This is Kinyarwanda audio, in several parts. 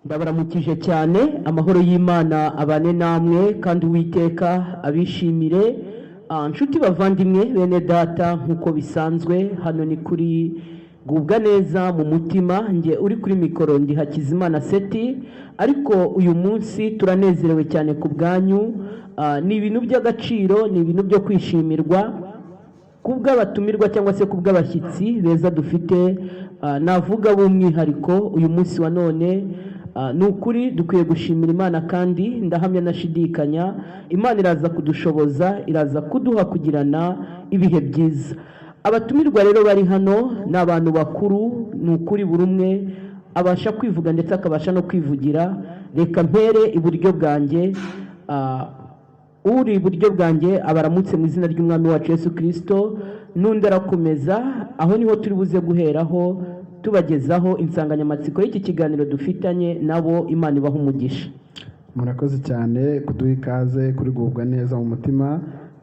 Ndabaramukije cyane amahoro y'Imana abane namwe kandi Uwiteka abishimire. Nshuti bavandimwe bene data, nkuko bisanzwe hano ni kuri Gubwa Neza mu mutima, nge uri kuri mikoro ndi Hakizimana Seti, ariko uyu munsi turanezerewe cyane ku bwanyu. Ni ibintu by'agaciro, ni ibintu byo kwishimirwa kubw'abatumirwa cyangwa se kubw'abashyitsi beza dufite, navuga b'umwihariko uyu munsi wa none. Ni ukuri dukwiye gushimira Imana kandi ndahamya nashidikanya Imana iraza kudushoboza, iraza kuduha kugirana ibihe byiza. Abatumirwa rero bari hano ni abantu bakuru, ni ukuri buri umwe abasha kwivuga ndetse akabasha no kwivugira. Reka mpere iburyo bwanjye, uri iburyo bwanjye abaramutse mu izina ry'Umwami wacu Yesu Kristo, n'undi arakomeza. Aho niho turi buze guheraho tubagezaho insanganyamatsiko y'iki kiganiro dufitanye nabo. Imana ibaha umugisha. Murakoze cyane kuduha ikaze kuri Gubwa Neza mu mutima.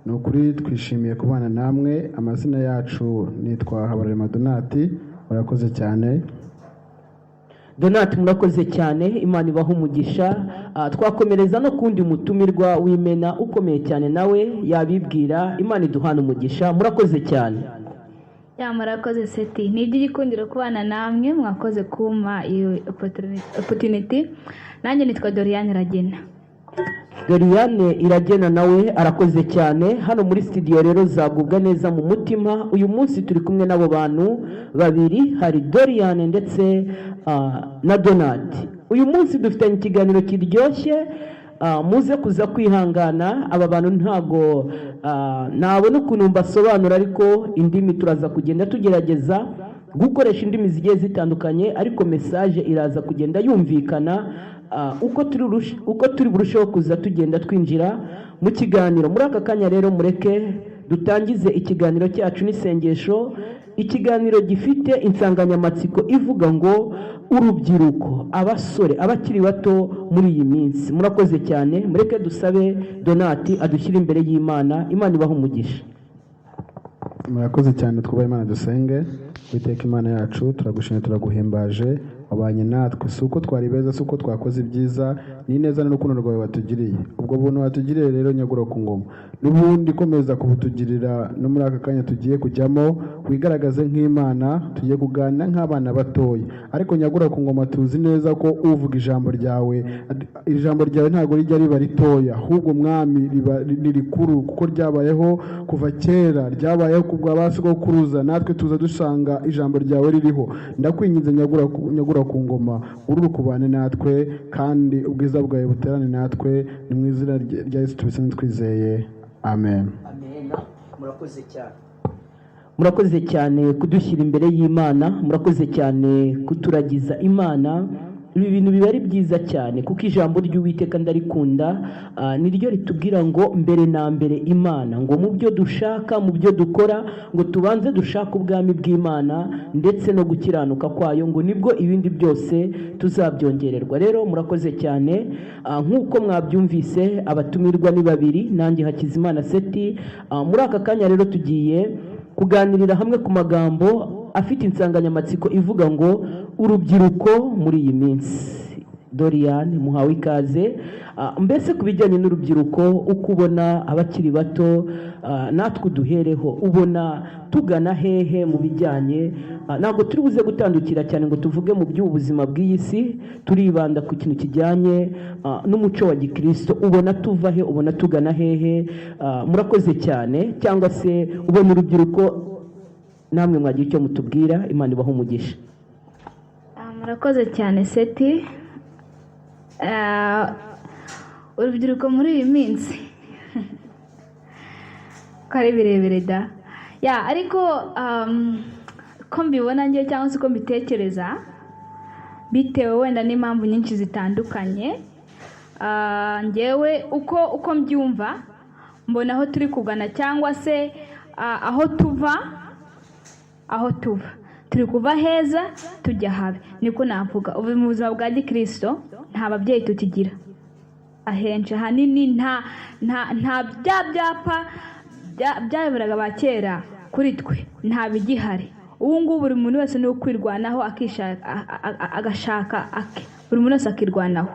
Ni ukuri twishimiye kubana namwe. Amazina yacu nitwa Habarurema Donati. Murakoze cyane Donati, murakoze cyane, Imana ibaha umugisha. Twakomereza no kundi mutumirwa w'Imena ukomeye cyane, nawe yabibwira. Imana iduhana umugisha. Murakoze cyane. Murakoze Seti, ni iby'igikundiro kubana namwe, mwakoze kumpa iyo opportunity. Nanjye nitwa Doriane Iragena. Doriane Iragena nawe arakoze cyane. Hano muri studio rero za Gubwa Neza mu mutima, uyu munsi turi kumwe n'abo bantu babiri, hari Doriane ndetse na Donati. Uyu munsi dufitanye ikiganiro kiryoshye, muze kuza kwihangana. Aba bantu ntago nabona ukuntu mbasobanura, ariko indimi turaza kugenda tugerageza gukoresha indimi zigiye zitandukanye, ariko message iraza kugenda yumvikana uko turi burusheho kuza tugenda twinjira mu kiganiro. Muri aka kanya rero mureke dutangize ikiganiro cyacu n'isengesho. Ikiganiro gifite insanganyamatsiko ivuga ngo urubyiruko, abasore, abakiri bato muri iyi minsi. Murakoze cyane, mureke dusabe Donati adushyire imbere y'Imana. Imana ibaha umugisha. murakoze cyane. twubahe Imana dusenge. Uwiteka Imana yacu turagushimye, turaguhimbaje. wabanye natwe, si uko twari beza, si uko twakoze ibyiza, ni neza n'urukundo rwawe watugiriye. ubwo buntu watugiriye rero nyagura ku ngoma, n'ubundi komeza kubutugirira no muri aka kanya tugiye kujyamo. wigaragaze nk'Imana, tugiye kuganira nk'abana batoya, ariko nyagura ku ngoma tuzi neza ko uvuga ijambo ryawe ntabwo rijya riba ritoya, ahubwo mwami ni rikuru, kuko ryabayeho kuva kera, ryabayeho kubwa basogokuruza, natwe tuza dusanga ijambo ryawe ririho. ndakwinginze nyagura ku ngoma, ururu kubane natwe, kandi ubwiza bwawe buterane natwe. ni mu izina rya Yesu tubisenze twizeye, amen. Murakoze cyane. Murakoze cyane kudushyira imbere y'Imana, murakoze cyane kuturagiza Imana. Ibi bintu biba ari byiza cyane, kuko ijambo ry'Uwiteka ndarikunda. Niryo ritubwira ngo mbere na mbere Imana, ngo mu byo dushaka, mu byo dukora, ngo tubanze dushaka ubwami bw'Imana ndetse no gukiranuka kwayo, ngo nibwo ibindi byose tuzabyongererwa. Rero murakoze cyane. Nk'uko mwabyumvise, abatumirwa ni babiri, nanjye Hakizimana Seti. Muri aka kanya rero tugiye kuganirira hamwe ku magambo afite insanganyamatsiko ivuga ngo urubyiruko muri iyi minsi. Doriane, muhawe ikaze. Mbese ku bijyanye n'urubyiruko, uko ubona abakiri bato, natwe duhereho, ubona tugana hehe mu bijyanye, ntabwo turi buze gutandukira cyane ngo tuvuge mu by'ubuzima bw'iyi si, turibanda ku kintu kijyanye n'umuco wa gikristo. ubona tuva he, ubona tugana hehe? Murakoze cyane. Cyangwa se ubona urubyiruko, namwe mwagira icyo mutubwira. Imana ibaha umugisha. Murakoze cyane Seti. Urubyiruko muri iyi minsi ko ari birebire da. Ariko ko mbibona njye, cyangwa se ko mbitekereza, bitewe wenda n'impamvu nyinshi zitandukanye, njyewe uko mbyumva, mbona aho turi kugana, cyangwa se aho tuva turi kuva heza tujya habi, niko navuga. ubu mu buzima bwa gikristo nta babyeyi tukigira, ahenshi ahanini nta bya byapa byayoberaga ba kera kuri twe, nta bigihari. ubu ngubu buri muntu wese ni ukwirwanaho, agashaka buri muntu wese akirwanaho.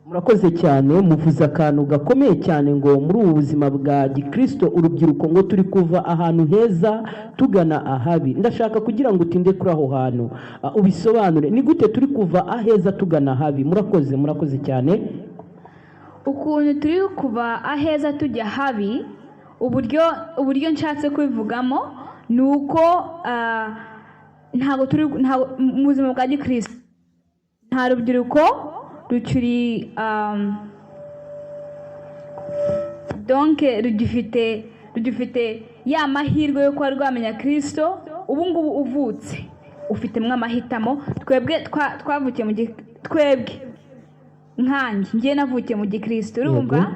murakoze cyane, muvuze akantu gakomeye cyane ngo muri ubu buzima bwa gikristo urubyiruko ngo turi kuva ahantu heza tugana ahabi. Ndashaka kugira ngo utinde kuri aho hantu ubisobanure, ni gute turi kuva aheza tugana ahabi? Murakoze cyane. Ukuntu turi kuva aheza tujya habi, uburyo nshatse kubivugamo ni uko mu buzima bwa gikristo nta rubyiruko rukiri donke rugifite ya mahirwe yo kuba rwamenya Kristo. Ubu ngubu uvutse ufitemo amahitamo. Twebwe twavukiye mu twebwe nkanjye ngiye navukiye mu gikristo, urumva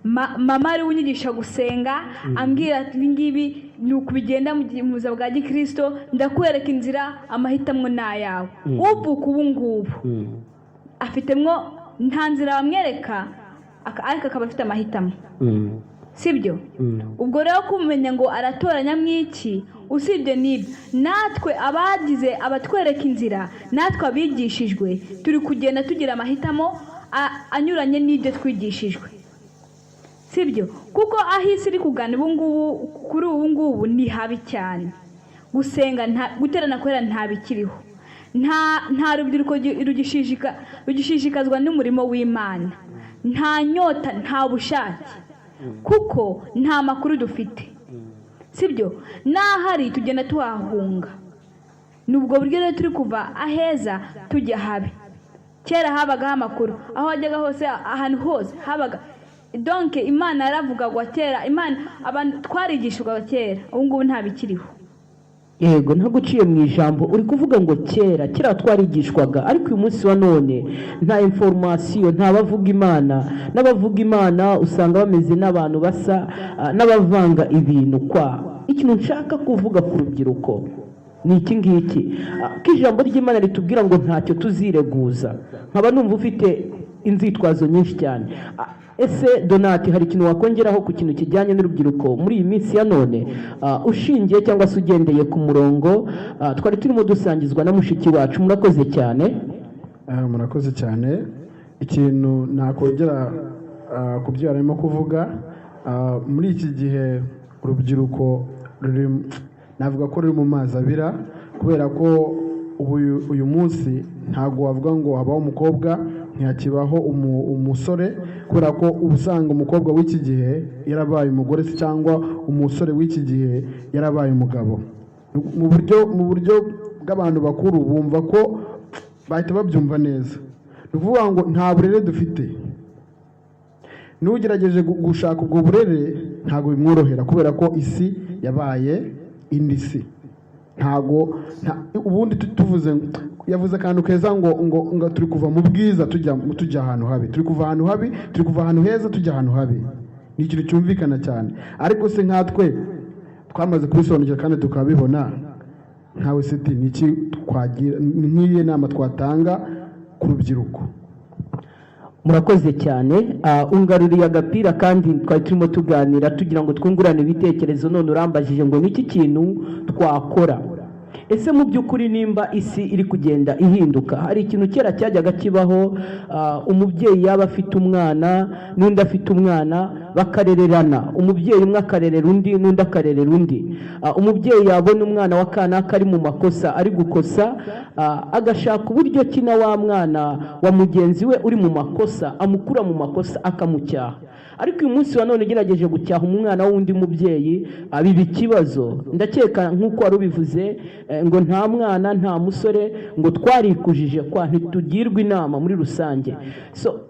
mama ari unyigisha gusenga, ambwira ati ngibi ni ukubigenda mu buzima bwa gikristo, ndakwereka inzira, amahitamo ni ayawe. Uvuka ubu ngubu afitemo nta nzira bamwereka, ariko akaba afite amahitamo, sibyo? Ubwo rero kumenya ngo aratoranya mwiki, usibye n'ibyo natwe abatwereka inzira, natwe abigishijwe turi kugenda tugira amahitamo anyuranye n'ibyo twigishijwe, sibyo? Kuko aho isi iri kugana kuri ubu ngubu ni habi cyane. Gusenga guterana kwera nta bikiriho, nta rubyiruko rugishishikazwa n'umurimo w'Imana, nta nyota, nta bushake, kuko nta makuru dufite, sibyo? N'ahari tugenda tuhahunga. Nubwo buryo rero turi kuva aheza tujya habi. Kera habagaho amakuru, aho wajyaga hose, ahantu hose habaga. Donc Imana yaravugagwa kera, Imana abantu twarigishwaga kera, ubu ngubu nta bikiriho. Yego, ntabwo uciye mu ijambo, uri kuvuga ngo kera twarigishwaga, ariko uyu munsi wa none nta information, nta bavuga Imana. N'abavuga Imana usanga bameze n'abantu basa n'abavanga ibintu. Ikintu nshaka kuvuga ku rubyiruko ni iki ngiki, ko ijambo ry'Imana ritubwira ngo ntacyo tuzireguza. Nkaba numva ufite inzitwazo nyinshi cyane. Ese Donati, hari ikintu wakongeraho ku kintu kijyanye n'urubyiruko muri iyi minsi ya none, ushingiye cyangwa se ugendeye ku murongo twari turimo dusangizwa na mushiki wacu? Murakoze cyane. Murakoze cyane. Ikintu nakongera ku byo arimo kuvuga, muri iki gihe urubyiruko navuga ko ruri mu mazi abira, kubera ko uyu munsi ntabwo wavuga ngo habaho umukobwa ntihakibaho umusore, kubera ko usanga umukobwa w'iki gihe yarabaye umugore, cyangwa umusore w'iki gihe yarabaye umugabo. Mu buryo bw'abantu bakuru bumva ko bahita babyumva neza. Ni ukuvuga ngo nta burere dufite. N'ugerageje gushaka ubwo burere ntabwo bimworohera, kubera ko isi yabaye indi si. Ntago ubundi tuvuze, yavuze akantu keza ngo turi kuva mu bwiza tujya ahantu habi, turi kuva ahantu habi turi kuva ahantu heza tujya ahantu habi. Ni ikintu cyumvikana cyane, ariko se nkatwe twamaze kubisobanukira kandi tukabibona, nkawe siti niki twagira, nk'iyi nama twatanga ku rubyiruko? Murakoze cyane. Ungaruriye agapira kandi twari turimo tuganira tugira ngo twungurane ibitekerezo, none urambajije ngo niki kintu twakora. Ese mu by'ukuri nimba isi iri kugenda ihinduka, hari ikintu kera cyajyaga kibaho, umubyeyi yaba afite umwana n'undi afite umwana bakarererana, umubyeyi umwe akarerera undi n'undi akarerera undi. Umubyeyi yabona umwana wa kanaka ari mu makosa, ari gukosa, agashaka uburyo kina wa mwana wa mugenzi we uri mu makosa amukura mu makosa akamucyaha. Ariko uyu munsi wa none gerageje gucyaha umwana w'undi mubyeyi biba ikibazo. Ndakeka nk'uko wari ubivuze ngo nta mwana nta musore, ngo twarikujije ntitugirwe inama muri rusange. So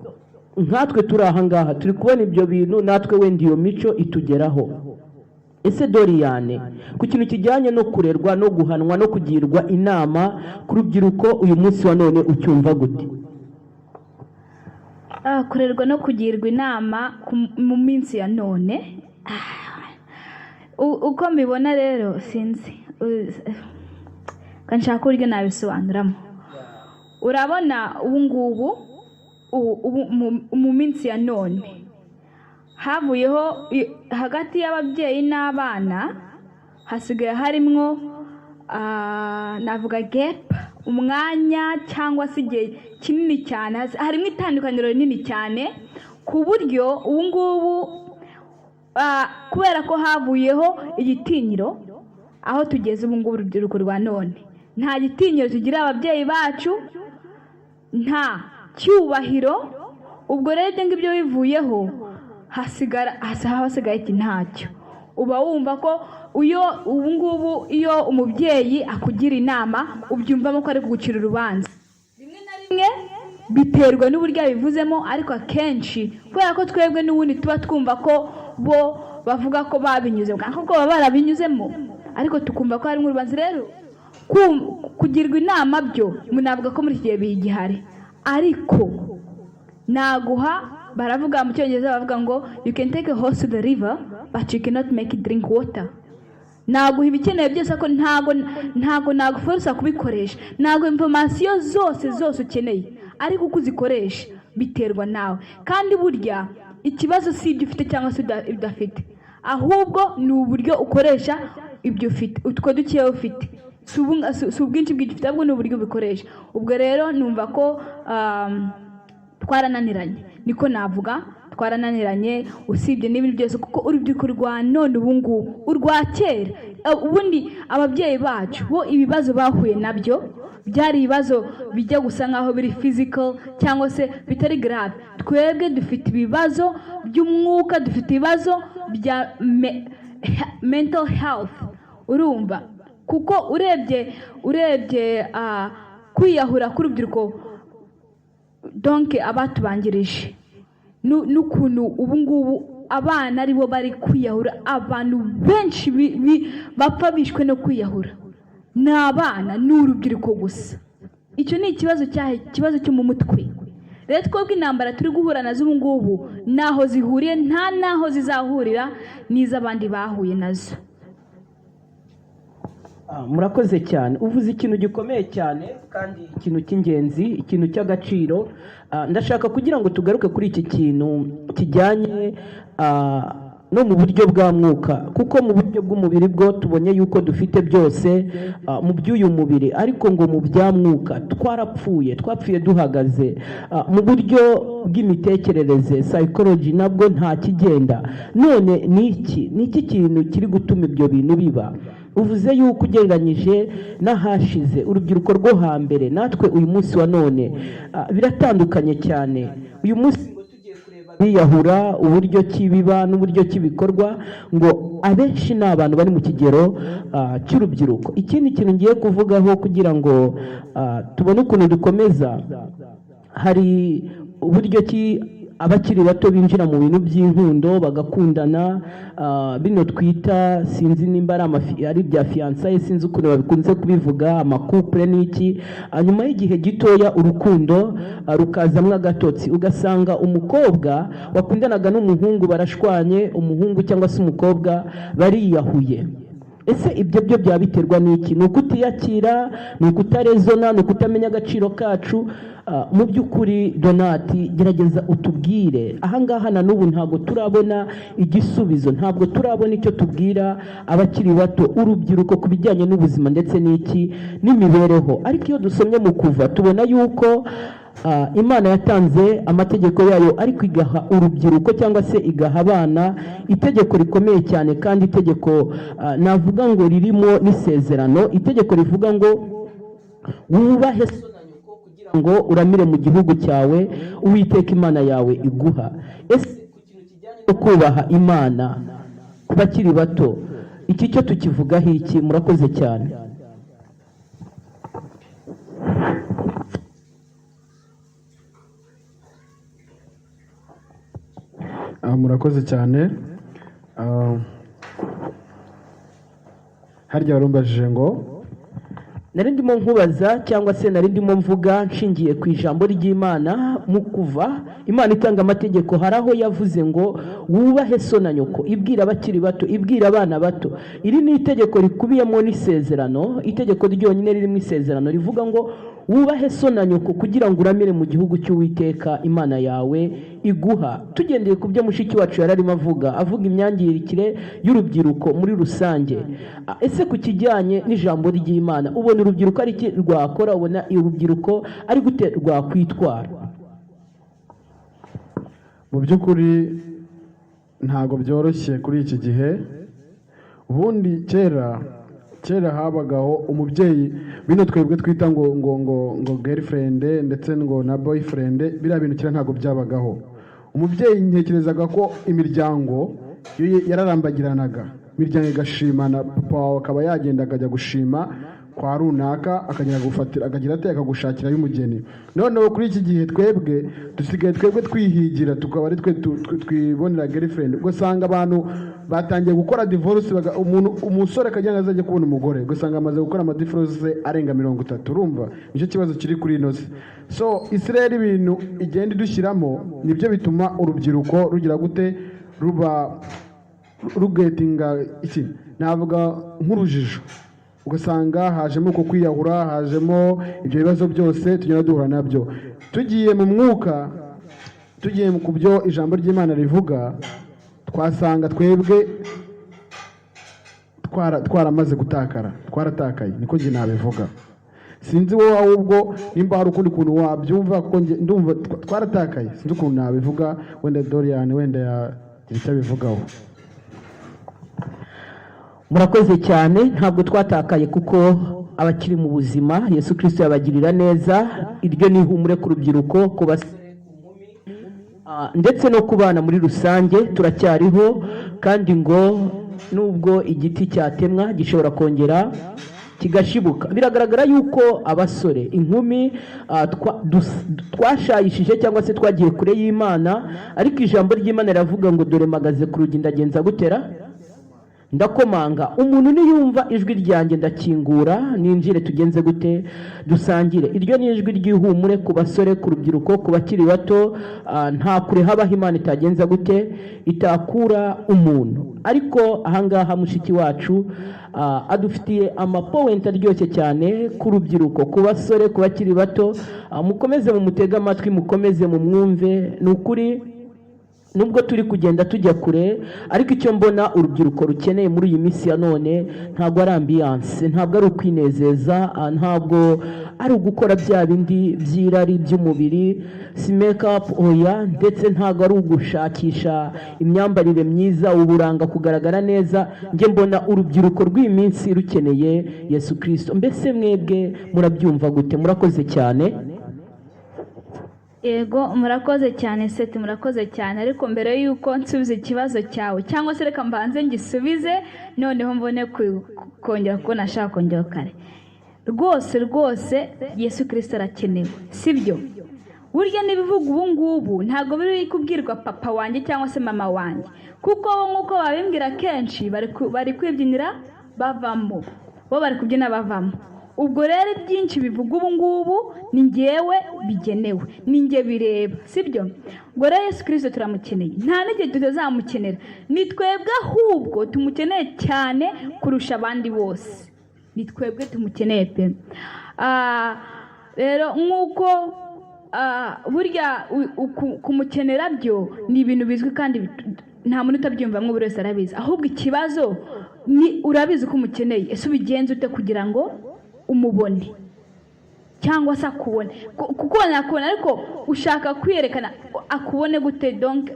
nkatwe turi aha ngaha turi kubona ibyo bintu, natwe wenda iyo mico itugeraho. Ese Doriane, ku kintu kijyanye no kurerwa no guhanwa no kugirwa inama ku rubyiruko uyu munsi wa none ucyumva gute? Kurerwa no kugirwa inama mu minsi ya none, uko mbibona rero sinzi, kanshaka uburyo nabisobanuramo. Urabona ubu ngubu mu minsi ya none havuyeho hagati y'ababyeyi n'abana hasigaye harimwo navuga gap, umwanya cyangwa se igihe kinini cyane, harimo itandukaniro rinini cyane ku buryo ubu ngubu kubera ko havuyeho igitinyiro, aho tugeze ubu ngubu urubyiruko rwa none nta gitinyiro tugira ababyeyi bacu, nta cyubahiro. ubwo rero ibyo ngibyo bivuyeho hasigaye iki? Ntacyo. uba wumva ko ubu ngubu iyo umubyeyi akugira inama ubyumvamo ko ari kugucira urubanza. Rimwe na rimwe biterwa n'uburyo abivuzemo, ariko akenshi kubera ko twebwe n'ubundi tuba twumva ko bo bavuga ko babinyuze, kuko baba barabinyuzemo, ariko tukumva ko harimo urubanza. Rero kugirwa inama byo munavuga ko muri iki gihe bigihari, ariko naguha, baravuga mu cyongereza bavuga ngo you can take a horse to the river but you cannot make it drink water. naguha ibikeneye byose, ko ntago naguforsa kubikoresha, naguha information zose ukeneye, ariko uko uzikoresha biterwa nawe. kandi burya ikibazo si ibyo ufite cyangwa se udafite, ahubwo ni uburyo ukoresha ibyo ufite, utwo dukeya ufite, si ubwinshi bw'ibyo ufite, ahubwo ni uburyo ubikoresha. ubwo rero numva ko twarananiranye, niko navuga, twarananiranye usibye n'ibindi byose, kuko urubyiruko rwa none ubu ngubu, urwa kera ubundi ababyeyi bacu bo ibibazo bahuye nabyo byari ibibazo bijya gusa nkaho biri physical cyangwa se bitari grave. twebwe dufite ibibazo by'umwuka, dufite ibibazo bya mental health, urumva, kuko urebye kwiyahura k'urubyiruko donc abatubanjirije n'ukuntu ubu ngubu abana aribo bari kwiyahura, abantu benshi bapfa bishwe no kwiyahura ni abana n'urubyiruko gusa. icyo ni ikibazo cyo mu mutwe. rero twebwe intambara turi guhura nazo ubu ngubu naho zihuriye, nta naho zizahurira n'iz'abandi bahuye nazo. murakoze cyane, uvuze ikintu gikomeye cyane kandi ikintu cy'ingenzi, ikintu cy'agaciro. ndashaka kugira ngo tugaruke kuri iki kintu kijyanye no mu buryo bwa mwuka, kuko mu buryo bw'umubiri bwo tubonye yuko dufite byose mu by'uyu mubiri, ariko ngo mu bya mwuka twapfuye duhagaze. mu buryo bw'imitekerereze psychology nabwo nta kigenda. none ni iki kintu kiri gutuma ibyo bintu biba? uvuze yuko ugereranyije n'ahashize, urubyiruko rwo hambere natwe uyu munsi wa none biratandukanye cyane. uyu munsi ngo tugiye kureba biyahura, uburyo kibiba n'uburyo kibikorwa, ngo abenshi ni abantu bari mu kigero cy'urubyiruko. ikindi kintu ngiye kuvugaho kugira ngo tubone ukuntu dukomeza, hari uburyo ki abakiri bato binjira mu bintu by'inkundo bagakundana, bino twita, sinzi nimba ari ibya fiançailles, sinzi ukuntu babikunze kubivuga, amakupure n'iki. nyuma y'igihe gitoya urukundo rukazamwo agatotsi, ugasanga umukobwa wakundanaga n'umuhungu barashwanye, umuhungu cyangwa se umukobwa bariyahuye. ese ibyo byo byaba biterwa n'iki? ni ukutiyakira, ni ukutarezona, ni ukutamenya agaciro kacu? mu by'ukuri Donati, gerageza utubwire. ahangaha na n'ubu ntabwo turabona igisubizo, ntabwo turabona icyo tubwira abakiri bato, urubyiruko, ku bijyanye n'ubuzima ndetse n'imibereho. ariko iyo dusomye mu Kuva tubona yuko Imana yatanze amategeko yayo, ariko igaha urubyiruko cyangwa se igaha abana itegeko rikomeye cyane, kandi itegeko navuga ngo ririmo n'isezerano. itegeko rivuga ngo wubahe so na nyoko kugira ngo uramire mu gihugu cyawe Uwiteka Imana yawe iguha. ese ku kintu kijyanye no kubaha Imana ku bakiri bato, iki cyo tukivugaho iki? murakoze cyane. murakoze cyane. harya warumbajije ngo nari ndimo nkubaza cyangwa se nari ndimo mvuga nshingiye ku ijambo ry'Imana mu Kuva. Imana itanga amategeko, hari aho yavuze ngo wubahe so na nyoko, ibwira abakiri bato, ibwira abana bato. iri ni itegeko rikubiyemo n'isezerano, itegeko ryonyine ririmo isezerano rivuga ngo wubahe so na nyoko kugira ngo uramire mu gihugu cy'Uwiteka Imana yawe iguha. Tugendeye ku byo mushiki wacu yararimo avuga imyangirikire y'urubyiruko muri rusange. Ese ku kijyanye n'ijambo ry'Imana, ubona urubyiruko ari iki rwakora? Ubona urubyiruko ari gute rwakwitwara? Mu by'ukuri ntabwo byoroshye kuri iki gihe. Ubundi kera habagaho umubyeyi, bino twebwe twita ngo girlfriend ndetse ngo na boyfriend, biriya bintu kera ntabwo byabagaho. Umubyeyi ntekerezaga ko imiryango yararambagiranaga, imiryango igashimana, papa wawe akaba yagenda akajya gushima kwa runaka, akagira ate akagushakirayo umugeni. Noneho kuri iki gihe twebwe dusigaye twihigira, tukaba ari twe twibonera girlfriend. Ugasanga abantu batangiye gukora divorce, umusore akajya azajya kubona umugore, ugasanga amaze gukora amadivorce arenga 30. Urumva nicyo kibazo kiri kuri ino si. So Israel ibintu igenda idushyiramo nibyo bituma urubyiruko rugira gute, rugetinga iki navuga nk'urujijo. Ugasanga hajemo uko kwiyahura, hajemo ibyo bibazo byose tugenda duhura nabyo. Tugiye mu mwuka, tugiye ku byo ijambo ry'Imana rivuga, twasanga twebwe twaramaze gutakara, twaratakaye, niko njye nabivuga. Sinzi wowe ahubwo nimba hari ukundi kuntu wabyumva, kuko ndumva twaratakaye. Sinzi ukuntu nabivuga, wenda Dorian wenda yagira icyo abivugaho. Murakoze cyane. Ntabwo twatakaye kuko abakiri mu buzima Yesu Kristo yabagirira neza. Iryo ni ihumure ku rubyiruko, ku basore, ndetse no ku bana muri rusange. Turacyariho, kandi ngo nubwo igiti cyatemwa gishobora kongera kigashibuka. Biragaragara yuko abasore, inkumi twashayishije cyangwa se twagiye kure y'Imana, ariko ijambo ry'Imana riravuga ngo dore mpagaze ku rugi ndagenza gutera, ndakomanga. Umuntu niyumva ijwi ryanjye ndakingura, ninjire tugenze gute, dusangire. Iryo ni ijwi ry'ihumure ku basore, ku rubyiruko, ku bakiri bato. Nta kure habaho Imana itagenza gute, itakura umuntu. Ariko ahangaha mushiki wacu adufitiye amapowenti aryoshye cyane ku rubyiruko, ku basore, ku bakiri bato. Mukomeze mumutege amatwi, mukomeze mumwumve. Ni ukuri nubwo turi kugenda tujya kure, ariko icyo mbona urubyiruko rukeneye muri iyi minsi ya none ntabwo ari ambiance, ntabwo ari ukwinezeza, ntabwo ari ugukora bya bindi by'irari by'umubiri, si make up, oya, ndetse ntabwo ari ugushakisha imyambarire myiza, uburanga, kugaragara neza. Njye mbona urubyiruko rw'iyi minsi rukeneye Yesu Kristo. Mbese mwebwe murabyumva gute? Murakoze cyane. Yego, murakoze cyane Seti, murakoze cyane. Ariko mbere y'uko nsubiza ikibazo cyawe, cyangwa se reka mbanze ngisubize, noneho mbone kongera kuko nashaka kongera kare. Rwose Yesu Kristo arakenewe, sibyo? Burya n'ibivuga ubu ngubu ntabwo biri kubwirwa papa wanjye cyangwa se mama wanjye, kuko nk'uko babimbwira kenshi bari kwibyinira bavamo, bo bari kubyina bavamo. Ubwo rero byinshi bivuga ubu ngubu ni ngewe bigenewe, ni nge bireba, sibyo? Ubwo rero Yesu Kristo turamukeneye, nta n'igihe tutazamukenera. Ni twebwe ahubwo tumukeneye cyane kurusha abandi bose, ni twebwe tumukeneye pe. Rero nk'uko burya kumukenera byo ni ibintu bizwi, kandi nta muntu utabyumvamo, buri wese arabizi. Ahubwo ikibazo ni urabizi ko umukeneye, ese ubigenza ute kugira ngo umubone cyangwa se akubone? Kuko nakubona, ariko ushaka kwiyerekana, akubone gute? Donc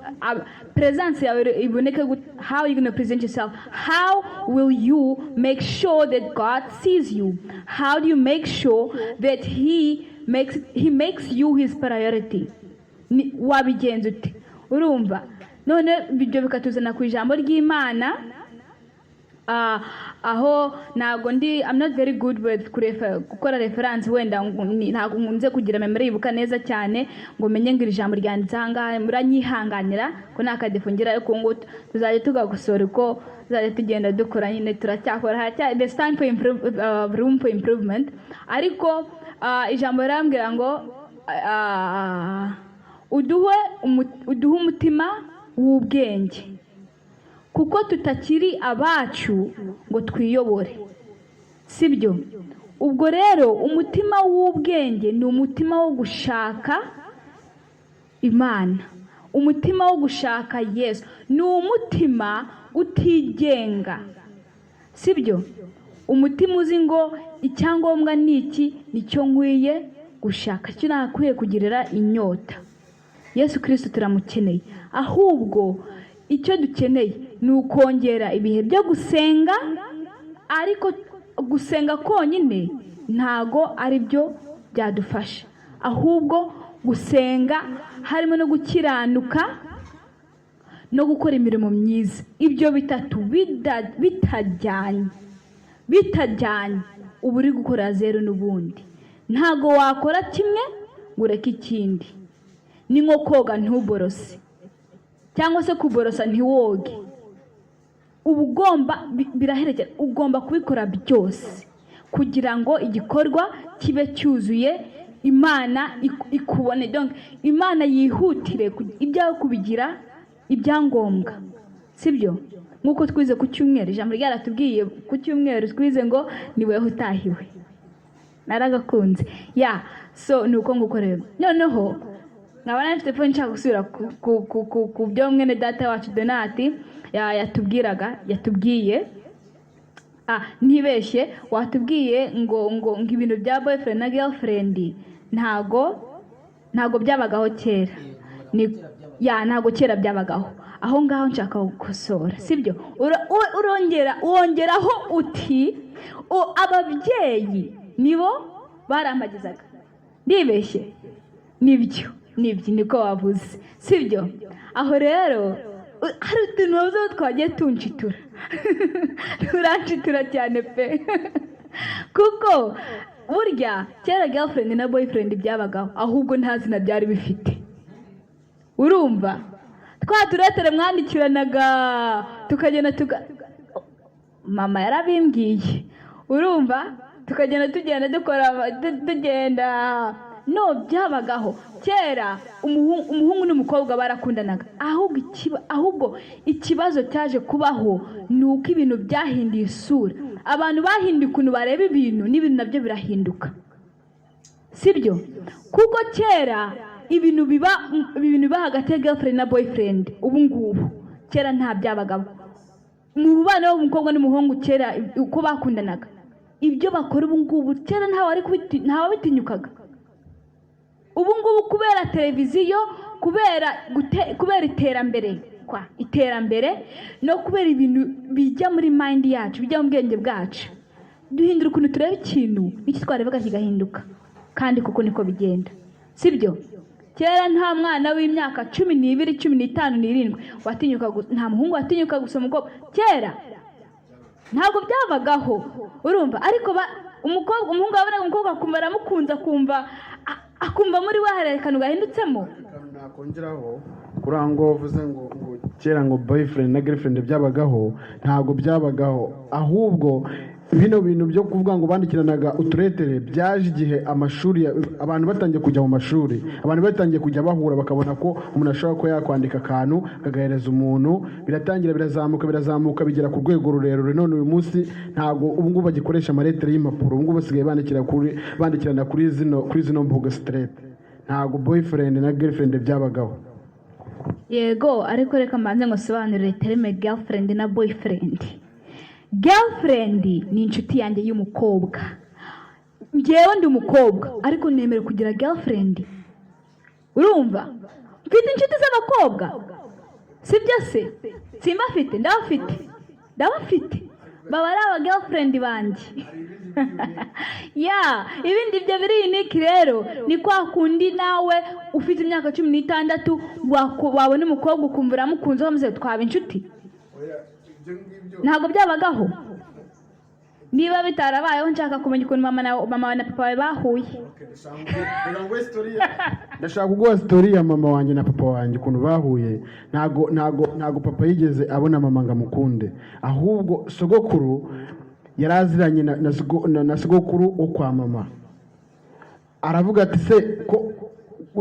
presence yawe iboneke gute? How are you going to present yourself? How will you make sure that God sees you? How do you make sure that he makes you his priority? Wabigenza ute? Urumva? None ibyo bikatuzana ku ijambo ry'Imana, aho ntabwo I'm not very good with gukora reference, wenda ntabwo nkunze kugira memory ibuka neza cyane ngo menye ngo ijambo ryanditse ahangaha. Muranyihanganira ko nakadefungira, ariko ngo tuzajya tugagusora uko tuzajya tugenda dukora, nyine turacyakora, there's time for room for improvement. Ariko ijambo rirambwira ngo uduhe umutima w'ubwenge, kuko tutakiri abacu ngo twiyobore, sibyo? ubwo rero umutima w'ubwenge ni umutima wo gushaka Imana, umutima wo gushaka Yesu, ni umutima utigenga, sibyo? Umutima uzi ngo icyangombwa ni iki, nicyo nkwiye gushaka, icyo nakwiye kugirira inyota. Yesu Kristo turamukeneye, ahubwo icyo dukeneye ni ukongera ibihe byo gusenga, ariko gusenga konyine ntago ari byo byadufasha, ahubwo gusenga harimo no gukiranuka no gukora imirimo myiza. Ibyo bitatu bitajyanye uba uri gukora zero n'ubundi. Ntago wakora kimwe ngo ureke ikindi. Ni nko koga ntuborose cyangwa se kuborosa ntiwoge. Uba ugomba, biraherekera, ugomba kubikora byose kugira ngo igikorwa kibe cyuzuye, Imana ikubone, donc Imana yihutire ibyawe kubigira ibyangombwa, sibyo? Nk'uko twize ku cyumweru, ijambo ryaratubwiye ku cyumweru twize ngo niweho utahiwe. Naragakunze so ni uko nguko rero. Noneho nkabona mfite phone nshaka gusubira ku byo mwene data wacu Donati yatubwiye. Ntibeshye, watubwiye ngo ibintu bya boyfriend na girlfriend ntago byabagaho kera. Ntago kera byabagaho. Aho ngaho nshaka gukosora, sibyo? Wongeraho uti ababyeyi nibo barambagizaga. Ndibeshye? Nibyo niko wavuze, sibyo? Aho rero hari utuntu wabuze twagiye tunshitura. Turanshitura cyane pe. Kuko burya kera girlfriend na boyfriend byabagaho, ahubwo nta zina byari bifite. Urumva? Turetere mwandikiranaga tukagenda mama yarabimbwiye. Urumva? Tukagenda dukora tugenda. No, byabagaho kera. Umuhungu n'umukobwa barakundanaga, ahubwo ikibazo cyaje kubaho ni uko ibintu byahinduye isura. Abantu bahinduye ukuntu bareba ibintu, n'ibintu nabyo birahinduka, sibyo? Kuko kera ibintu biba hagati ya girlfriend na boyfriend, ubu ngubu kera nta byabagaho. Mu bana b'umukobwa n'umuhungu kera uko bakundanaga, ibyo bakora ubu ngubu kera ntawe bitinyukaga. Ubu ngubu kubera televiziyo, kubera iterambere no kubera ibintu bijya muri mind yacu, bijya mu bwenge bwacu, duhindura ukuntu tureba ikintu n'iki twarebaga kigahinduka. Kandi kuko niko bigenda, sibyo? Kera nta mwana w'imyaka 12, 15, 17 watinyuka, nta muhungu watinyuka gusoma umukobwa. Kera ntabwo byabagaho, urumva? Ariko umuhungu abona umukobwa akumva aramukunza, akumva muri we hari akantu gahindutsemo. Nakongeraho kurango uvuze ngo kera ngo boyfriend na girlfriend byabagaho, ntago byabagaho. Ahubwo bino bintu byo kuvuga ngo bandikiranaga uturetere byaje igihe amashuri, abantu batangiye kujya mu mashuri, abantu batangiye kujya bahura, bakabona ko umuntu ashobora ko yakwandika akantu kagahereza umuntu. Biratangira birazamuka bigera ku rwego rurerure. None uyu munsi ntago ubu ngubu bagikoresha amaretere y'impapuro, ubu ngubu basigaye bandikirana kuri zino mbuga straight. Ntago boyfriend na girlfriend byabagaho. Yego, ariko reka mbanze ngo sobanurire terme girlfriend na boyfriend. Girlfriend ni inshuti yanjye y'umukobwa. Njyewe ndi umukobwa ariko nemere kugira girlfriend. Urumva? Mfite inshuti z'abakobwa, sibyo se? Simba afite, ndabafite. Baba ari aba girlfriend banjye. Ibindi byo biri unique rero. Ni kwa kundi nawe ufite imyaka 16 wabona umukobwa ukumva uramukunze, wamuze twaba inshuti. Ntabwo byabagaho. Niba bitarabayeho nshaka kumenya ukuntu mama na papa bahuye. Ndashaka kuguha story ya mama wanjye na papa wanjye ukuntu bahuye. Ntago papa yigeze abona mama ngo amukunde, ahubwo sogokuru yaraziranye na sogokuru wo kwa mama. Aravuga ati se ko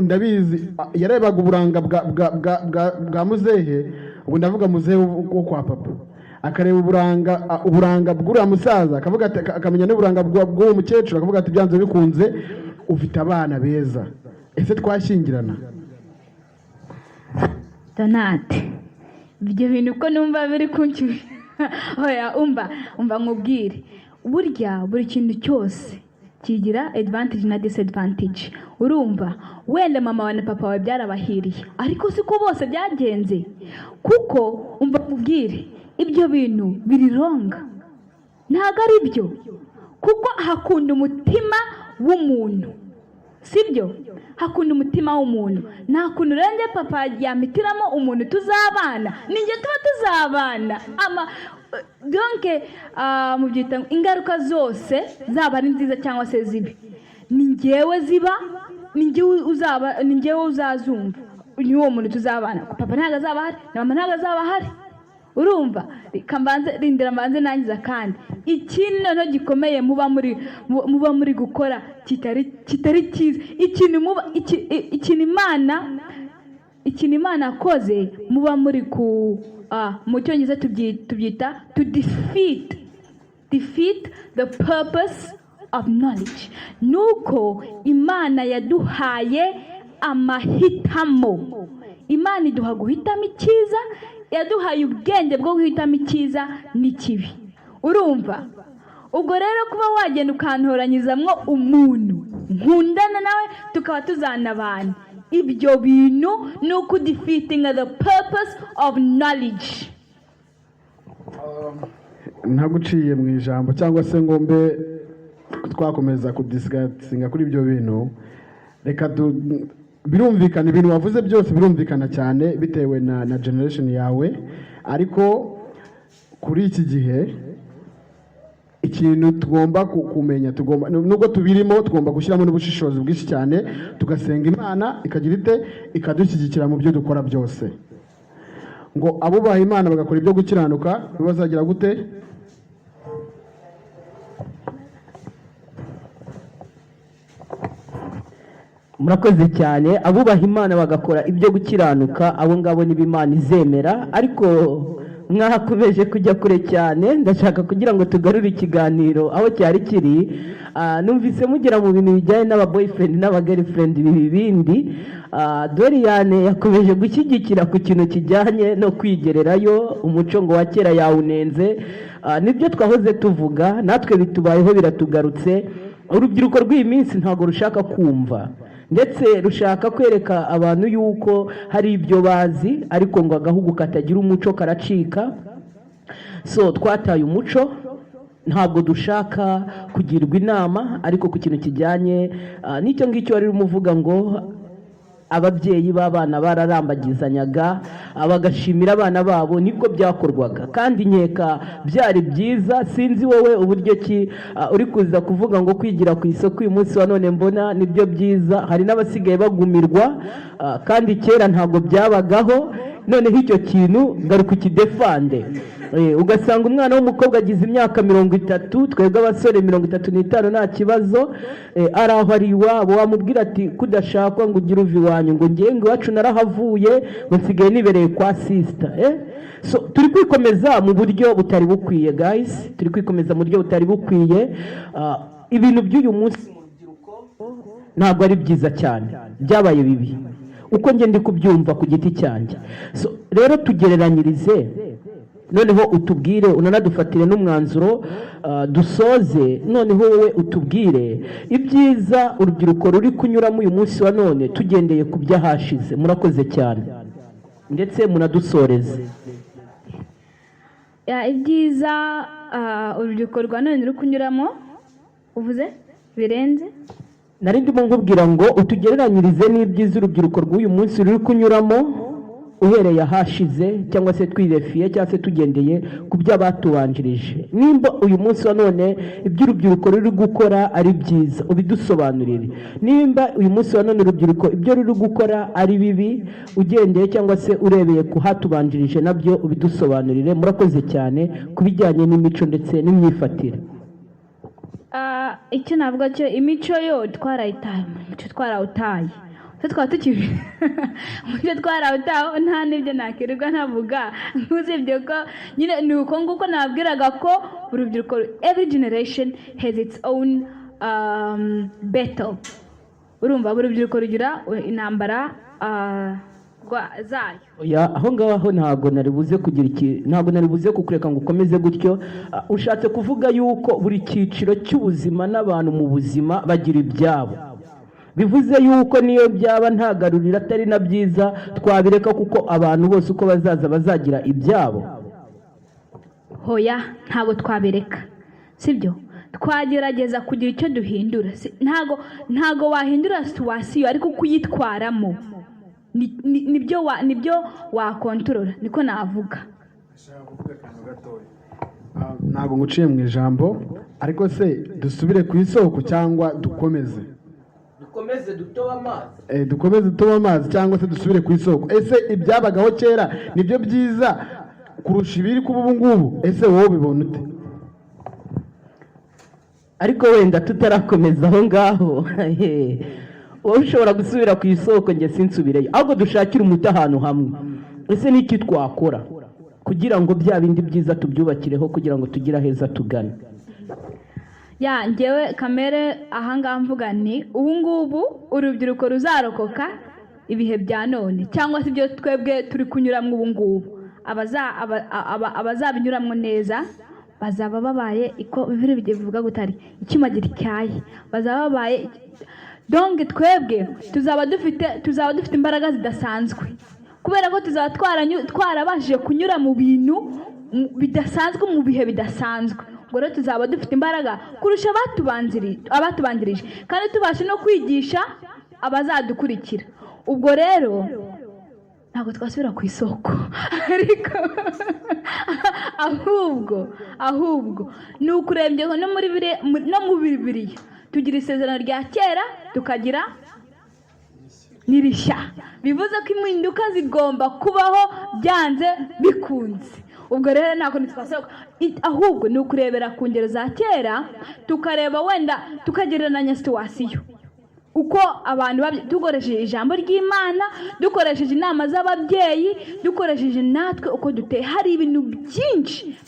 ndabizi, yarebaga uburanga bwa muzehe, ubu ndavuga muzehe wo kwa papa. akareba uburanga bw'uriya musaza akavuga ati, akamenya n'uburanga bw'uwo mukecuru akavuga ati byanze bikunze ufite abana beza, ese twashyingirana? Donate, ibyo bintu uko numva biri kunshyushya. Oya, umva nkubwire, burya buri kintu cyose kigira advantage na disadvantage. Urumva, wenda mama wawe na papa wawe byarabahiriye, ariko siko bose byagenze. Kuko umva nkubwire, ibyo bintu biri wrong, ntabwo ari byo. Kuko hakunda umutima w'umuntu, sibyo? Hakunda umutima w'umuntu. Nta kuntu rero njye papa yamitiramo umuntu tuzabana, ninjye tuba tuzabana. Donc mu byita ingaruka zose zaba ari nziza cyangwa se zibi, ni njyewe ziba, ni njyewe uzazumva. Ni uwo muntu tuzabana, papa ntabwo azaba ahari na mama ntabwo azaba ahari. Urumva, rindira mbanze nangiza kandi ikintu noneho gikomeye muba muri gukora kitari cyiza, ikintu Imana akoze muba muri mu cyongereza tubyita to defeat the purpose of knowledge. Nuko Imana yaduhaye amahitamo. Imana iduha guhitamo icyiza, yaduhaye ubwenge bwo guhitamo icyiza n'ikibi. Urumva, ubwo rero kuba wagenda ukantoranyizamwo umuntu nkundana nawe tukaba tuzanabana, ibyo bintu ni ukudefeatinga the purpose of knowledge. Ntaguciye mu ijambo cyangwa se ngo mbe twakomeza kudiscussing kuri ibyo bintu, reka birumvikana ibintu wavuze byose birumvikana cyane bitewe na generation yawe, ariko kuri iki gihe ikintu tugomba kumenya, nubwo tubirimo tugomba gushyiramo n'ubushishozi bwinshi cyane, tugasenga Imana ikagira ite ikadushyigikira mu byo dukora byose, ngo abubaha Imana bagakora ibyo gukiranuka bazagira gute? Murakoze cyane. Abubaha Imana bagakora ibyo gukiranuka, abo ngabo ni Imana izemera. Ariko mwahakomeje kujya kure cyane, ndashaka kugira ngo tugarure ikiganiro aho cyari kiri. Numvise mugera mu bintu bijyanye n'aba boyfriend n'aba girlfriend bibindi. Doriane yakomeje gushyigikira ku kintu kijyanye no kwigererayo, umuco ngo wa kera yawunenze. Nibyo twahoze tuvuga, natwe bitubayeho biratugarutse. Urubyiruko rw'iyi minsi ntabwo rushaka kumva, ndetse rushaka kwereka abantu yuko hari ibyo bazi, ariko ngo agahugu katagira umuco karacika. So twataye umuco, ntabwo dushaka kugirwa inama, ariko ku kintu kijyanye n'icyo ngicyo wari umuvuga ngo ababyeyi b'abana bararambagizanyaga bagashimira abana babo, nibwo byakorwaga kandi nkeka byari byiza. Sinzi wowe uburyo ki uri kuza kuvuga ngo kwigira ku isoko uyu munsi wa none mbona nibyo byiza. Hari n'abasigaye bagumirwa, kandi kera ntabwo byabagaho. Noneho icyo kintu garuka ukidefande. Ugasanga umwana w'umukobwa agize imyaka 30, twebwe abasore 35 nta kibazo, ari aho ari iwabo, wamubwira ati kudashakwa ngo ugire uvi wanyu, ngo ngiye ngo iwacu narahavuye, ngo nsigaye nibereye kwa sister. So turi kwikomeza mu buryo butari bukwiye guys, turi kwikomeza mu buryo butari bukwiye. Ibintu by'uyu munsi mu rubyiruko ntabwo ari byiza cyane, byabaye bibi uko nge ndi kubyumva ku giti cyanjye. So rero tugereranyirize, noneho utubwire, unanadufatire n'umwanzuro dusoze. Noneho wowe utubwire ibyiza urubyiruko ruri kunyuramo uyu munsi wa none tugendeye ku byahashize. Murakoze cyane, ndetse munadusoreze. Ibyiza urubyiruko rwa none ruri kunyuramo uvuze birenze. Nari ndimo nkubwira ngo utugereranyirize n'ibyiza urubyiruko rw'uyu munsi ruri kunyuramo uhereye ahashize, cyangwa se twirefiye, cyangwa se tugendeye ku by'abatubanjirije. Nimba uyu munsi wa none iby'urubyiruko ruri gukora ari byiza, ubidusobanurire. Nimba uyu munsi wa none urubyiruko ibyo ruri gukora ari bibi, ugendeye cyangwa se urebeye ku hatubanjirije, nabyo ubidusobanurire. Murakoze cyane ku bijyanye n'imico ndetse n'imyifatire. Icyo navuga cyo imico yo twarawutaye, twaba tukibi mu byo twarawutaho nta n'ibyo nakirirwa ntavuga usibye ko nyine ni uko nguko nabwiraga ko urubyiruko every generation has its own battle. Urumva urubyiruko rugira intambara zayo. Aho ngaho ntabwo naribuze kugira ntabwo naribuze kukureka ngo ukomeze gutyo. Ushatse kuvuga yuko buri cyiciro cy'ubuzima n'abantu mu buzima bagira ibyabo, bivuze yuko niyo byaba ntagarurira atari na byiza twabireka kuko abantu bose uko bazaza bazagira ibyabo. Hoya ntabwo twabireka, sibyo? Twagerageza kugira icyo duhindura. Ntago wahindura situwasiyo ariko kuyitwaramo nibyo wakontorora, niko navuga. Ntabwo nguciye mu ijambo, ariko se dusubire ku isoko cyangwa dukomeze dutobe amazi cyangwa se dusubire ku isoko? Ese ibyabagaho kera nibyo byiza kurusha ibiri kuba ubu ngubu? Ese wowe ubibona ute? Ariko wenda tutarakomeza aho ngaho wowe ushobora gusubira ku isoko, njye sinsubireyo, ahubwo dushakire umuti ahantu hamwe. Ese n'iki twakora kugira ngo bya bindi byiza tubyubakireho kugira ngo tugire aheza tugana? Njyewe kamere ahangaha mvuga ni ubu ngubu urubyiruko ruzarokoka ibihe bya none, cyangwa se ibyo twebwe turi kunyuramo ubu ngubu. Abazabinyuramo neza bazaba babaye iko bibiri bivuga gutari icyuma gityaye, bazaba babaye donc twebwe tuzaba dufite imbaraga zidasanzwe, kubera ko tuzaba twarabashije kunyura mu bintu bidasanzwe mu bihe bidasanzwe. Ngo rero tuzaba dufite imbaraga kurusha abatubanjirije, kandi tubashe no kwigisha abazadukurikira. Ubwo rero ntabwo twasubira ku isoko ariko ahubwo ni ukurembye no mu Bibiliya tugira isezerano rya kera tukagira n'irishya, bivuze ko impinduka zigomba kubaho byanze bikunze. Ubwo rero ntabwo ntitwasaba, ahubwo ni ukurebera ku ngero za kera tukareba wenda tukagereranya situwasiyo uko abantu dukoresheje ijambo ry'Imana, dukoresheje inama z'ababyeyi, dukoresheje natwe uko duteye. Hari ibintu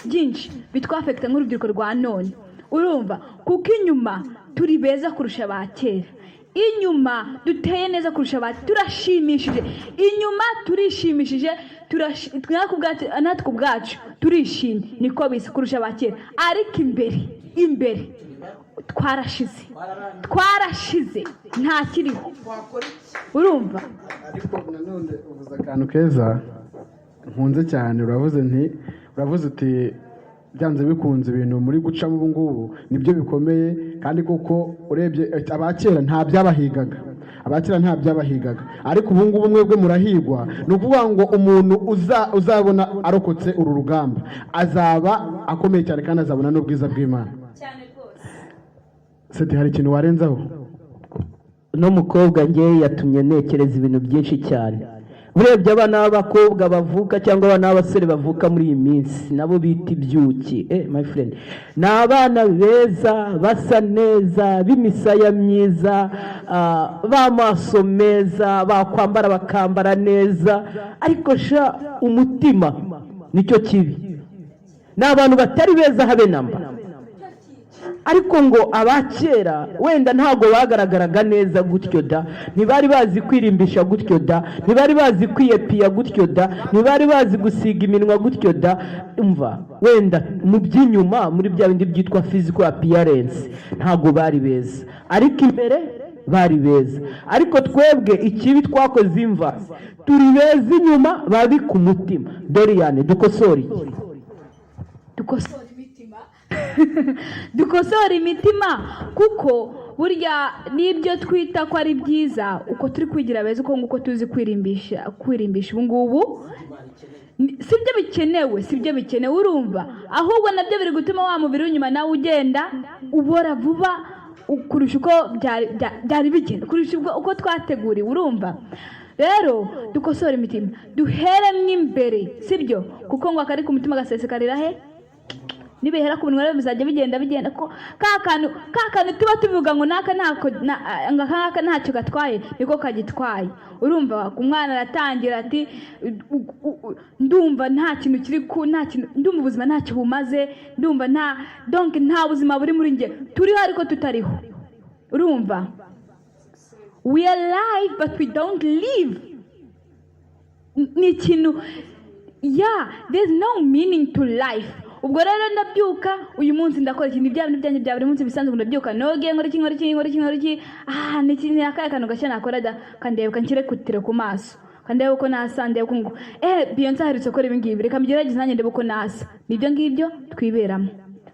byinshi bitwafekita nk'urubyiruko rwa none, urumva, kuko inyuma turi beza kurusha ba kera, inyuma duteye neza kurusha ba, turashimishije inyuma, turishimishije, natwe ubwacu turishimye, niko bisa kurusha ba kera. Ariko imbere twarashize nta kiriho, urumva. Ariko nanone uvuze akantu keza nkunze cyane, uravuze uti byanze bikunze ibintu muri gucamo ubu ngubu nibyo bikomeye, kandi kuko urebye abakera nta byabahigaga, ariko ubu ngubu mwebwe murahigwa. Ni ukuvuga ngo umuntu uzabona arokotse uru rugamba azaba akomeye cyane, kandi azabona n'ubwiza bw'Imana. Seti, hari ikintu warenzaho? No mukobwa nge yatumye ntekereza ibintu byinshi cyane. Urebye abana b'abakobwa bavuka cyangwa abana b'abasore bavuka muri iyi minsi nabo bita ibyuki, my friend, ni abana beza, basa neza, b'imisaya myiza, b'amaso meza, bakwambara bakambara neza, ariko sha umutima nicyo kibi. Ni abantu batari beza habe namba. Ariko ngo abakera wenda ntago bagaragaraga neza gutyo da, ntibari bazi kwirimbisha gutyo da, ntibari bazi kwiyepiya gutyo da, ntibari bazi gusiga iminwa gutyo da. Umva, wenda mu by'inyuma muri bya bindi byitwa physical appearance ntago bari beza, ariko imbere bari beza. Ariko twebwe ikibi twakoze imva, turi beza inyuma, babi ku mutima. Doriane, dukosora imitima, kuko burya nibyo twita ko ari byiza uko turi kwigira beza, uko nguko tuzi kwirimbisha ubu ngubu sibyo bikenewe, urumva. Ahubwo nabyo biri gutuma wa mubiri w'inyuma nawe ugenda ubora vuba kurusha uko byari bigenda, kurusha uko twateguriwe, urumva. Rero dukosora imitima, duhere mw'imbere, sibyo? Kuko ngo akari ku mutima gasesekarira he? nibehera ku munwa rero bizajya bigenda ko ka kantu tuba tuvuga ngo naka ntacyo gatwaye niko kagitwaye. Urumva umwana aratangira ati ndumva nta kintu ndumva ubuzima ntacyo bumaze, ndumva nta buzima buri muri njye, turiho ariko tutariho. Urumva we are alive but we don't live. Ni ikintu there's no meaning to life. Ubwo rero ndabyuka uyu munsi ndakora ikintu ibyanjye bya buri munsi bisanzwe, ndabyuka noge nkora iki ni akaye kantu gashya nakora da kandeba kanshyire kutire ku maso kandeba uko nasa, ndeba ngo Beyonce aherutse gukora ibi ngibi, reka mbigerageze nanjye ndebe uko nasa. Nibyo ngibyo twiberamo,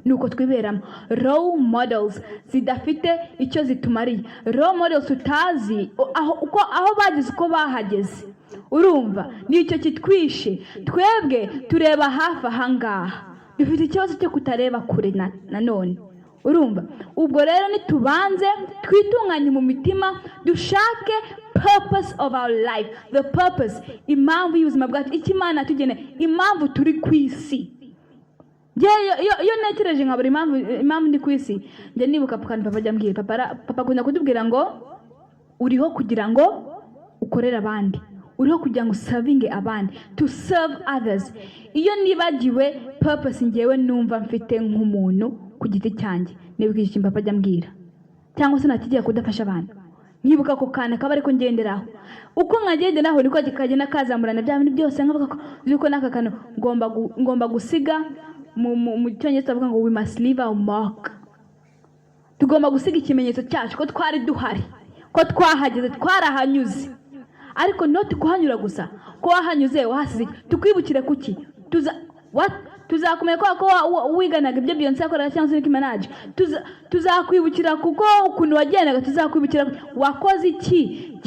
nuko twiberamo role models zidafite icyo zitumariye, role models utazi aho bageze uko bahageze. Urumva nicyo kitwishe. Twebwe tureba hafi ahangaha, dufite ikibazo cyo kutareba kure nanone. Urumva ubwo rero nitubanze twitunganye mu mitima, dushake purpose of our life, the purpose, impamvu y'ubuzima bwacu, icyo Imana yatugeneye, impamvu turi ku isi. Iyo nekereje nkabura impamvu ndi ku isi, njye nibuka kandi papa ajya ambwira, papa akunda kutubwira ngo uriho kugira ngo ukorere abandi, uriho kugira ngo serving abandi, to serve others. Iyo nibagiwe purpose ngewe numva mfite nk'umuntu ku giti cyanjye, nibuka iki papa ajya ambwira, cyangwa se nakigiye kudafasha abantu, nkibuka ko kana kaba ariko ngenderaho, uko nkagenderaho niko kikagenda kazamurana bya bintu byose, nkavuga ko yuko naka kantu ngomba gusiga. Mu cyongereza bavuga ngo we must leave our mark. Tugomba gusiga ikimenyetso cyacu ko twari duhari, ko twahageze, twarahanyuze, ariko not kuhanyura gusa, ko wahanyuze wahasize tukwibukire kuki tuzakumenya ko wiganaga ibyo Beyonce yakoraga cyangwa se Nicki Minaj, tuzakwibukira kuko ukuntu wagendaga, tuzakwibukira wakoze iki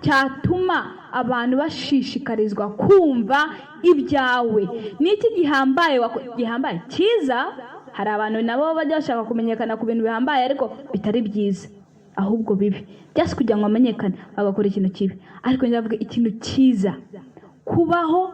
cyatuma abantu bashishikarizwa kumva ibyawe. Niki gihambaye cyiza. Hari abantu nabo bajya bashaka kumenyekana ku bintu bihambaye ariko bitari byiza, ahubwo bibi, just kugira ngo amenyekane bagakora ikintu kibi. Ariko ndavuga ikintu cyiza, kubaho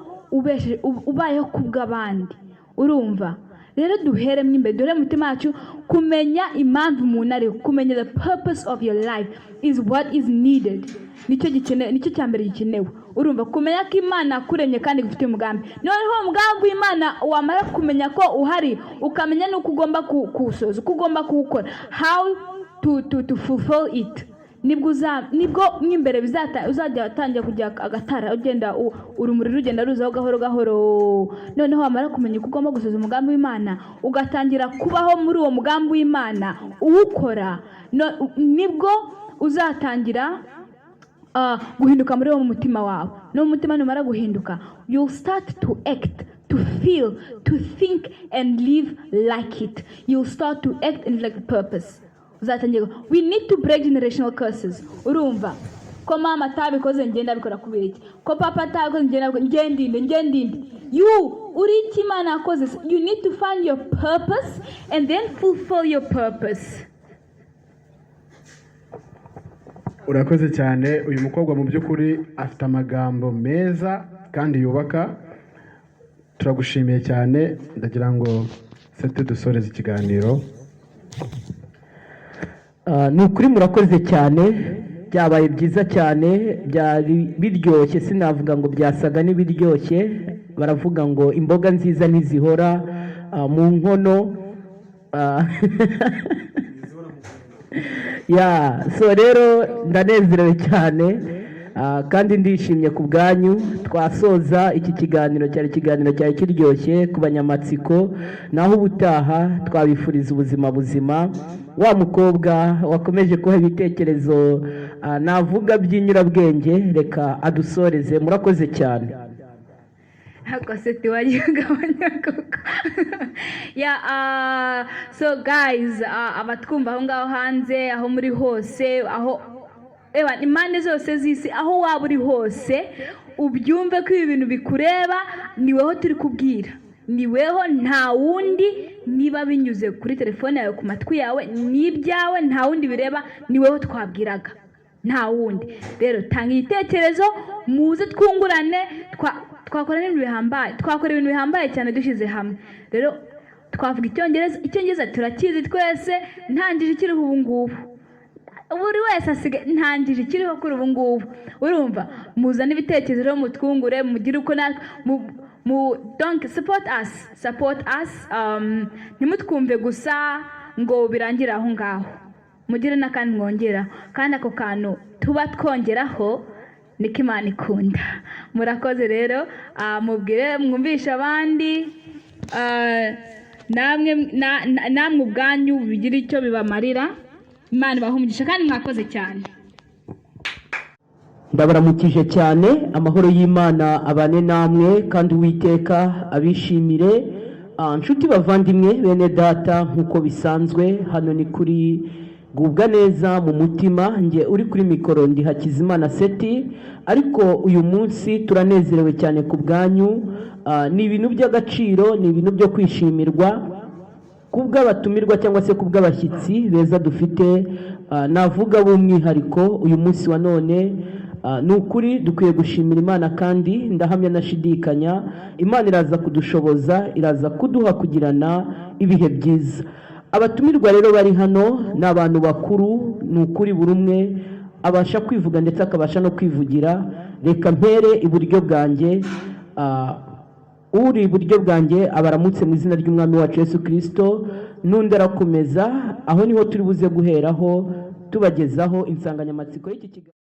ubayeho kubw'abandi. Urumva rero duhere mw'imbere, dore mutima wacu kumenya impamvu umuntu ari, kumenya the purpose of your life is what is needed. Nicyo cyambere gikenewe. Urumva kumenya ko Imana kuremye kandi gufite umugambi, noneho umugambi w'Imana wamara kumenya ko uhari, ukamenya nuko ugomba kuwusoza, uko ugomba kuwukora, how to fulfill it. Nibwo mw'imbere uzajya utangira kujya agatara, ugenda urumuri rugenda ruzaho gahoro. Noneho wamara kumenya uko ugomba gusoza umugambi w'Imana, ugatangira kubaho muri uwo mugambi w'Imana uwukora, nibwo uzatangira guhinduka muri wo mutima wawe. No mutima numara guhinduka, you'll start to act, to feel, to think and live like it. You'll start to act and like purpose. We need to break generational curses. Urumva ko mama atabikoze ngenda bikora kubera iki, ko papa atabikoze ngendinde. Uri iki Imana yakoze. You need to find your purpose and then fulfill your purpose. Urakoze cyane. Uyu mukobwa mu by'ukuri afite amagambo meza kandi yubaka. Turagushimiye cyane. Ndagira ngo sete dusoreze ikiganiro. Ni ukuri murakoze cyane, byabaye byiza cyane, byari biryoshye, sinavuga ngo byasaga n'ibiryoshye. Baravuga ngo imboga nziza ntizihora mu nkono. So rero ndanezerewe cyane kandi ndishimye ku bwanyu. Twasoza iki kiganiro, cyari kiryoshye ku banyamatsiko, naho ubutaha twabifuriza ubuzima buzima. Wa mukobwa wakomeje kuha ibitekerezo navuga by'inyurabwenge, reka adusoreze. Murakoze cyane. So guys, abatwumva aho ngaho hanze, aho muri hose, aho impande zose z'isi, aho waba uri hose, ubyumve ko ibi bintu bikureba, niweho turi kubwira, niweho, nta wundi. Niba binyuze kuri telefone yawe, ku matwi yawe, n'ibyawe, nta wundi bireba, niweho twabwiraga, nta wundi. Rero tanga igitekerezo, muze twungurane, twakora ibintu bihambaye cyane dushyize hamwe. Rero twavuga icyongereza turakizi twese, ntangije ikiriho ubu ngubu, buri wese asigaye ntangije ikiriho kuri ubu ngubu. Urumva, muzana ibitekerezo rero mutwungure, mugire uko donc support us, ntimutwumve gusa ngo birangire aho ngaho, mugire n'akandi mwongera, kandi ako kantu tuba twongeraho niko Imana ikunda. Murakoze rero, mubwire mwumvishe abandi, namwe ubwanyu bigira icyo bibamarira. Imana ibahe umugisha kandi mwakoze cyane. Ndabaramukije cyane, amahoro y'Imana abane namwe kandi Uwiteka abishimire. Nshuti bavandimwe bene data, nk'uko bisanzwe hano ni kuri Gubwa Neza mu mutima, nge uri kuri mikoro ndi Hakizimana Seti, ariko uyu munsi turanezerewe cyane ku bwanyu. Ni ibintu by'agaciro, ni ibintu byo kwishimirwa kubw'abatumirwa cyangwa se kubw'abashyitsi beza dufite, navuga b'umwihariko uyu munsi wa none. Ni ukuri dukwiye gushimira Imana, kandi ndahamya nashidikanya Imana iraza kudushoboza, iraza kuduha kugirana ibihe byiza. Abatumirwa rero bari hano ni abantu bakuru, ni ukuri buri umwe abasha kwivuga ndetse akabasha no kwivugira. Reka mpere iburyo bwanjye, uri iburyo bwanjye abaramutse mu izina ry'Umwami wacu Yesu Kristo, n'undi arakomeza. Aho niho turi buze guheraho tubagezaho insanganyamatsiko y'iki kiganiro.